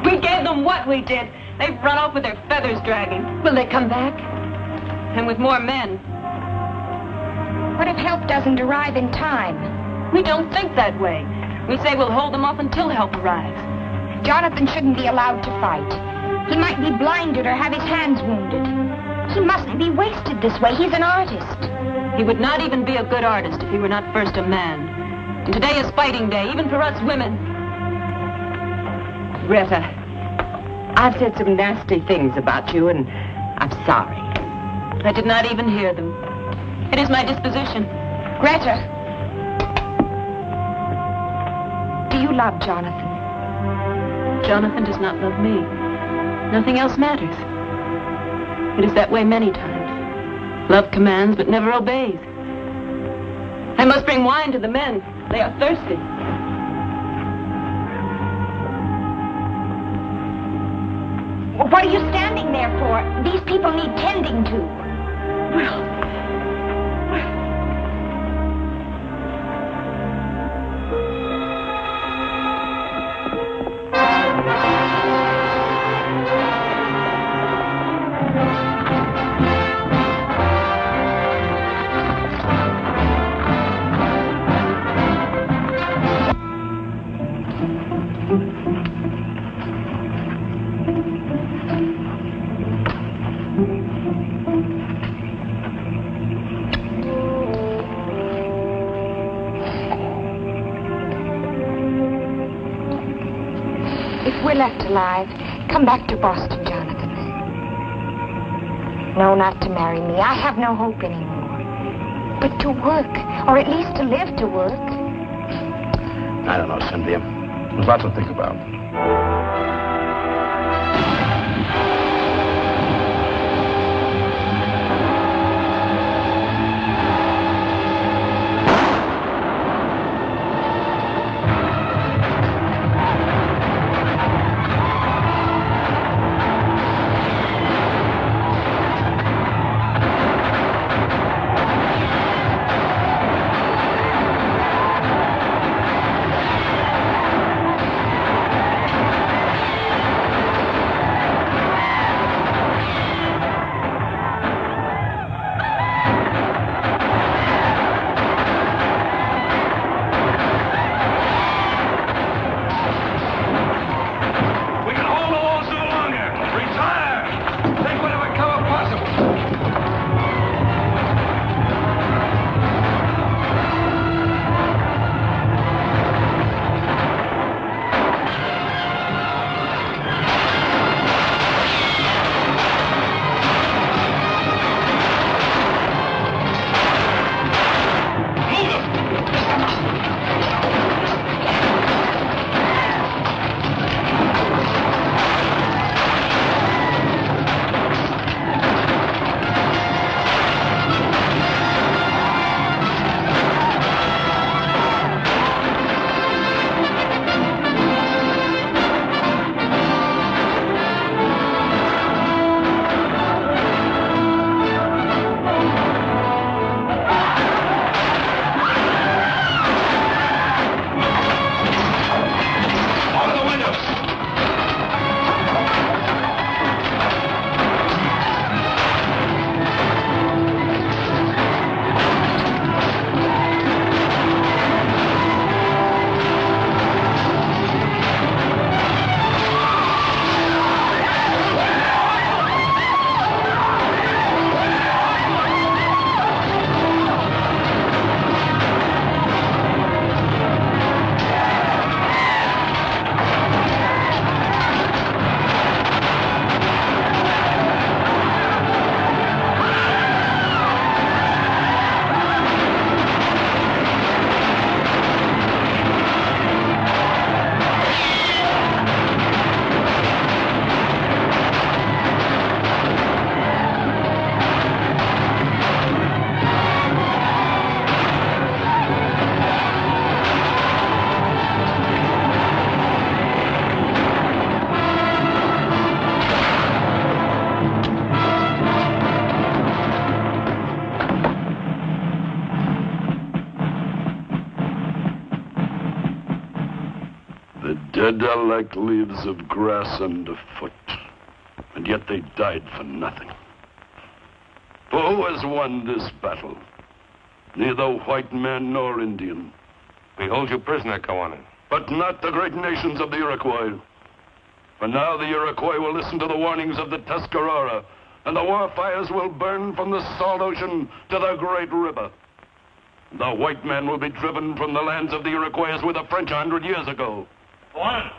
We gave them what we did. They've run off with their feathers dragging. Will they come back? And with more men. What if help doesn't arrive in time? We don't think that way. We say we'll hold them off until help arrives. Jonathan shouldn't be allowed to fight. He might be blinded or have his hands wounded. He mustn't be wasted this way. He's an artist. He would not even be a good artist if he were not first a man. And today is fighting day, even for us women. Greta, I've said some nasty things about you, and I'm sorry. I did not even hear them. It is my disposition. Greta, do you love Jonathan? Jonathan does not love me. Nothing else matters. It is that way many times. Love commands, but never obeys. I must bring wine to the men. They are thirsty. What are you standing there for? These people need tending to. Well... If we're left alive, come back to Boston, Jonathan. No, not to marry me. I have no hope anymore. But to work, or at least to live to work. I don't know, Cynthia. There's lots to think about. The dead are like leaves of grass underfoot, and yet they died for nothing. For who has won this battle? Neither white man nor Indian. We hold you prisoner, Kawanin. But not the great nations of the Iroquois. For now the Iroquois will listen to the warnings of the Tuscarora, and the war fires will burn from the salt ocean to the great river. The white man will be driven from the lands of the Iroquois as with the French 100 years ago. Kawanin!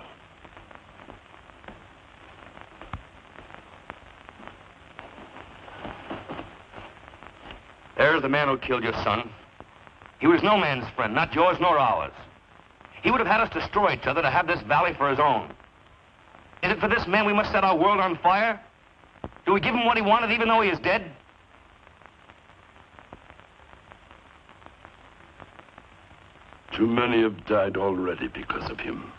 There's the man who killed your son. He was no man's friend, not yours nor ours. He would have had us destroy each other to have this valley for his own. Is it for this man we must set our world on fire? Do we give him what he wanted even though he is dead? Too many have died already because of him.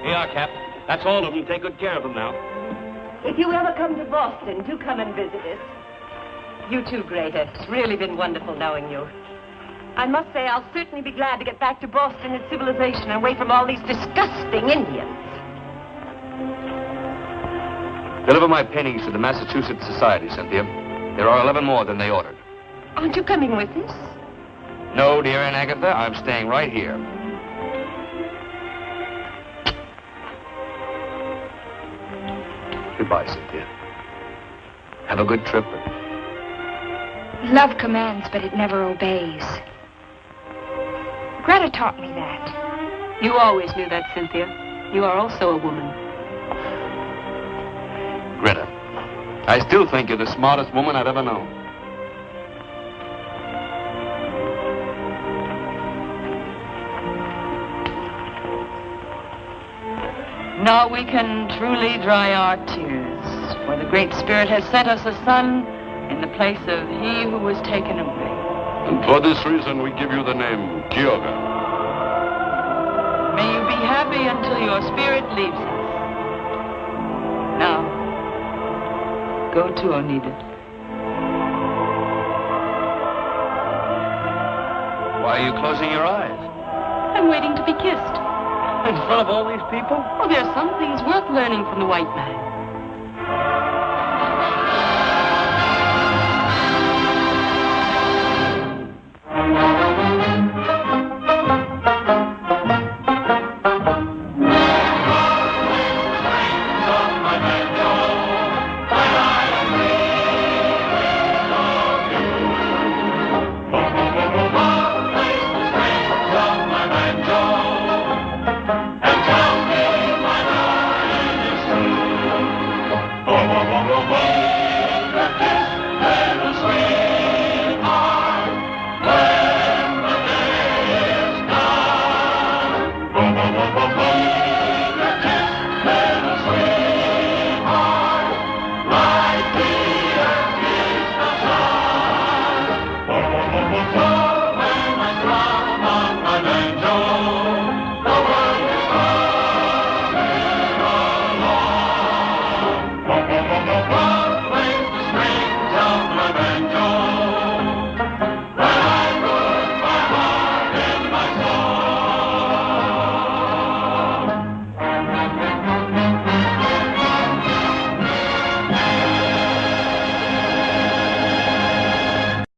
Here you are, Cap. That's all of them. Take good care of them now. If you ever come to Boston, do come and visit us. You too, Greta. It's really been wonderful knowing you. I must say, I'll certainly be glad to get back to Boston and civilization and away from all these disgusting Indians. Deliver my paintings to the Massachusetts Society, Cynthia. There are 11 more than they ordered. Aren't you coming with us? No, dear Aunt Agatha, I'm staying right here. Goodbye, Cynthia. Have a good trip. Love commands, but it never obeys. Greta taught me that. You always knew that, Cynthia. You are also a woman. Greta, I still think you're the smartest woman I've ever known. Now we can truly dry our tears, for the Great Spirit has sent us a son in the place of he who was taken away. And for this reason we give you the name Kyoga. May you be happy until your spirit leaves us. Now, go to Oneida. Why are you closing your eyes? I'm waiting to be kissed. In front of all these people? Oh, there are some things worth learning from the white man.